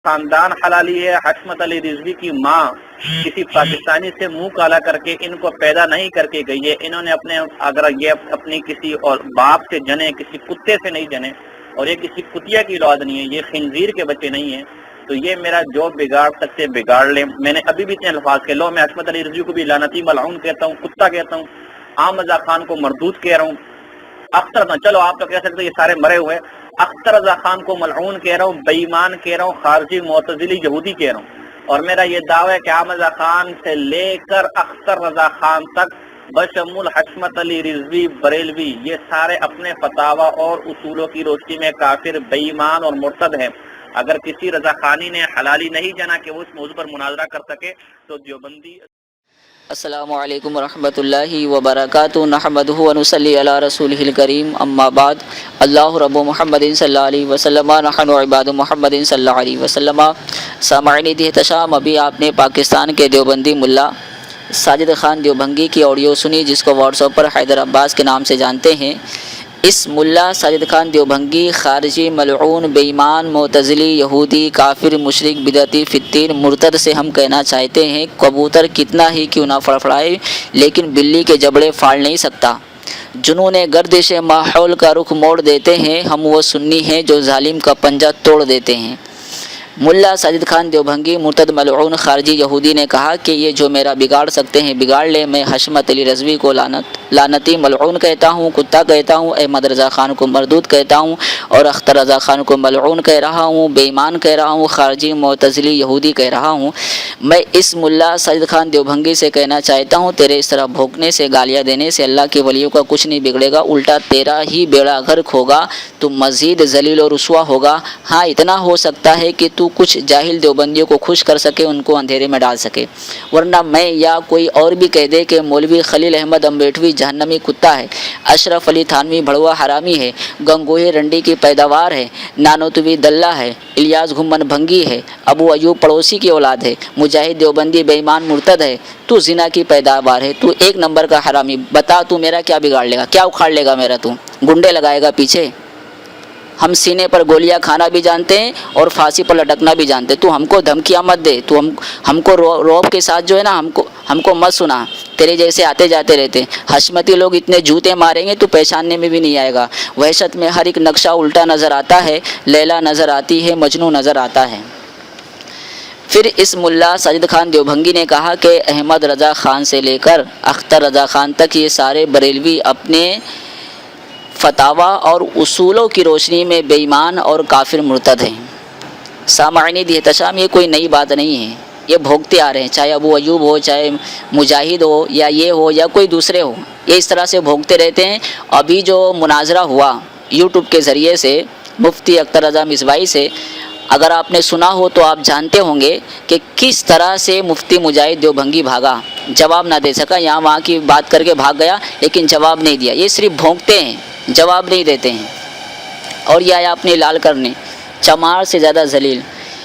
خاندان حلالی ہے. حشمت علی رضوی کی ماں کسی پاکستانی سے منہ کالا کر کے ان کو پیدا نہیں کر کے گئی ہے. انہوں نے اگر یہ اپنی کسی اور باپ سے جنے، کسی کتے سے نہیں جنے، اور یہ کسی کتیا کی اولاد نہیں ہے، یہ خنزیر کے بچے نہیں ہیں. تو یہ میرا جو بگاڑ سکتے بگاڑ لیں. میں نے ابھی بھی اتنے الفاظ کے لو، میں حشمت علی رضوی کو بھی لعنتی ملعون کہتا ہوں، کتا کہتا ہوں، عام رضا خان کو مردود کہہ رہا ہوں، اختر چلو آپ تو کہہ سکتے یہ سارے مرے ہوئے، اختر رضا خان کو ملعون کہہ رہا ہوں، بے ایمان کہہ رہا ہوں، خارجی معتزلی یہودی کہہ رہا ہوں. اور میرا یہ دعویٰ ہے کہ عام رضا خان سے لے کر اختر رضا خان تک بشمول حشمت علی رضوی بریلوی یہ سارے اپنے فتاوی اور اصولوں کی روشنی میں کافر، بے ایمان اور مرتد ہیں. اگر کسی رضا خانی نے حلالی نہیں جانا کہ وہ اس موضوع پر مناظرہ کر سکے تو دیوبندی. السلام علیکم ورحمۃ اللہ وبرکاتہ. نحمدہ و نصلی علی رسولہ الکریم، اما بعد. اللہ رب محمد صلی اللہ علیہ وسلم، نحن عباد محمد صلی اللہ علیہ وسلم. سامعین احتشام، ابھی آپ نے پاکستان کے دیوبندی ملا ساجد خان دیوبھنگی کی آڈیو سنی، جس کو واٹس ایپ پر حیدر عباس کے نام سے جانتے ہیں. اس ملا ساجد خان دیوبھنگی خارجی، ملعون، بے ایمان، معتزلی، یہودی، کافر، مشرک، بدعتی، فتین، مرتد سے ہم کہنا چاہتے ہیں کبوتر کتنا ہی کیوں نہ فڑفڑائے لیکن بلی کے جبڑے پھاڑ نہیں سکتا. جنون گردش ماحول کا رخ موڑ دیتے ہیں، ہم وہ سنی ہیں جو ظالم کا پنجہ توڑ دیتے ہیں. ملا ساجد خان دیوبھنگی مرتد، ملعون، خارجی، یہودی نے کہا کہ یہ جو میرا بگاڑ سکتے ہیں بگاڑ لے. میں حشمت علی رضوی کو لعنتی ملعون کہتا ہوں، کتا کہتا ہوں، احمد رضا خان کو مردود کہتا ہوں، اور اختر رضا خان کو ملعون کہہ رہا ہوں، بے ایمان کہہ رہا ہوں، خارجی، معتزلی، یہودی کہہ رہا ہوں. میں اس ملا ساجد خان دیوبھنگی سے کہنا چاہتا ہوں تیرے اس طرح بھونکنے سے، گالیاں دینے سے اللہ کے ولیوں کا کچھ نہیں بگڑے گا، الٹا تیرا ہی بیڑا غرق ہوگا، تو مزید ذلیل و رسوا ہوگا. ہاں اتنا ہو سکتا ہے کہ تو کچھ جاہل دیوبندیوں کو خوش کر سکے، ان کو اندھیرے میں ڈال سکے، ورنہ میں یا کوئی اور بھی کہہ دے کہ مولوی خلیل احمد امبیٹوی جہنمی کتا ہے، اشرف علی تھانوی بھڑوا حرامی ہے، گنگوہی رنڈی کی پیداوار ہے، نانوتوی دلہ ہے، الیاس گھمن بھنگی ہے، ابو ایوب پڑوسی کی اولاد ہے، مجاہد دیوبندی بے ایمان مرتد ہے، تو زنا کی پیداوار ہے، تو ایک نمبر کا حرامی. بتا تو میرا کیا بگاڑ لے گا، کیا اکھاڑ لے گا میرا؟ تو گنڈے لگائے گا پیچھے؟ ہم سینے پر گولیاں کھانا بھی جانتے ہیں اور پھانسی پر لٹکنا بھی جانتے ہیں. تو ہم کو دھمکیاں مت دے، تو ہم کو روب کے ساتھ جو ہے نا ہم کو مت سنا. تیرے جیسے آتے جاتے رہتے حشمتی لوگ اتنے جوتے ماریں گے تو پہچاننے میں بھی نہیں آئے گا. وحشت میں ہر ایک نقشہ الٹا نظر آتا ہے، لیلا نظر آتی ہے، مجنوں نظر آتا ہے. پھر اس ملا ساجد خان دیوبھنگی نے کہا کہ احمد رضا خان سے لے کر اختر رضا خان تک یہ سارے بریلوی اپنے فتاوی اور اصولوں کی روشنی میں بے ایمان اور کافر مرتد ہیں. سامعین احتشام، یہ کوئی نئی بات نہیں ہے، یہ بھوگتے آ رہے ہیں، چاہے ابو ایوب ہو، چاہے مجاہد ہو، یا یہ ہو یا کوئی دوسرے ہو، یہ اس طرح سے بھوگتے رہتے ہیں. ابھی جو مناظرہ ہوا یوٹیوب کے ذریعے سے مفتی اختر رضا مصباحی سے، اگر آپ نے سنا ہو تو آپ جانتے ہوں گے کہ کس طرح سے مفتی مجاہد دیوبھنگی بھاگا، جواب نہ دے سکا. یہاں وہاں کی بات کر کے بھاگ گیا لیکن جواب نہیں دیا. یہ صرف بھونکتے ہیں، جواب نہیں دیتے ہیں. اور یہ آیا اپنے لال کرنے، چمار سے زیادہ ذلیل.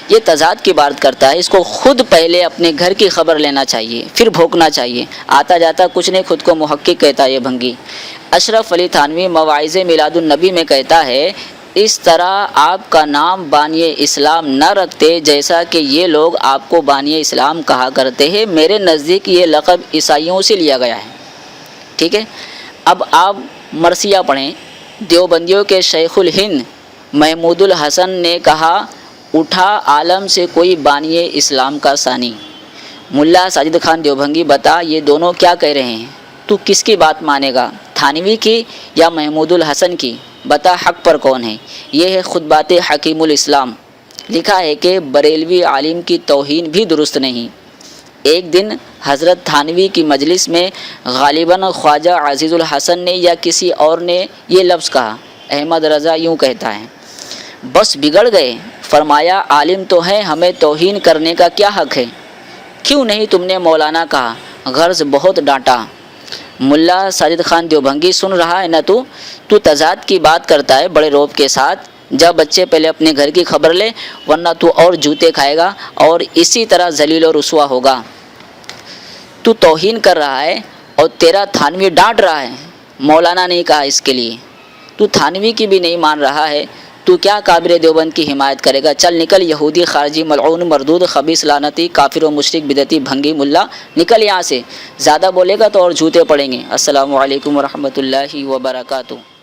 یہ تضاد کی بات کرتا ہے. اس کو خود پہلے اپنے گھر کی خبر لینا چاہیے، پھر بھونکنا چاہیے. آتا جاتا کچھ نہیں، خود کو محقق کہتا ہے یہ بھنگی. اشرف علی تھانوی مواعظ میلاد النبی میں کہتا ہے اس طرح آپ کا نام بانی اسلام نہ رکھتے جیسا کہ یہ لوگ آپ کو بانی اسلام کہا کرتے ہیں. میرے نزدیک یہ لقب عیسائیوں سے لیا گیا ہے. ٹھیک ہے، اب آپ مرثیہ پڑھیں. دیوبندیوں کے شیخ الہند محمود الحسن نے کہا اٹھا عالم سے کوئی بانی اسلام کا ثانی. ملا ساجد خان دیوبھنگی بتا یہ دونوں کیا کہہ رہے ہیں؟ تو کس کی بات مانے گا، تھانوی کی یا محمود الحسن کی؟ بتا حق پر کون ہے؟ یہ ہے خطبات حکیم الاسلام. لکھا ہے کہ بریلوی عالم کی توہین بھی درست نہیں. ایک دن حضرت تھانوی کی مجلس میں غالباً خواجہ عزیز الحسن نے یا کسی اور نے یہ لفظ کہا، احمد رضا یوں کہتا ہے، بس بگڑ گئے. فرمایا عالم تو ہے، ہمیں توہین کرنے کا کیا حق ہے؟ کیوں نہیں تم نے مولانا کہا؟ غرض بہت ڈانٹا. ملا ساجد خان دیوبھنگی سن رہا ہے نا؟ تو تضاد کی بات کرتا ہے بڑے روب کے ساتھ. جب بچے پہلے اپنے گھر کی خبر لے، ورنہ تو اور جوتے کھائے گا اور اسی طرح ذلیل و رسوا ہوگا. تو توہین کر رہا ہے اور تیرا تھانوی ڈانٹ رہا ہے، مولانا نہیں کہا اس کے لیے. تو تھانوی کی بھی نہیں مان رہا ہے تو کیا کابر دیوبند کی حمایت کرے گا؟ چل نکل یہودی، خارجی، ملعون، مردود، خبیث، لعنتی، کافر و مشرک، بدعتی، بھنگی، ملا، نکل یہاں سے. زیادہ بولے گا تو اور جوتے پڑیں گے. السلام علیکم ورحمۃ اللہ وبرکاتہ.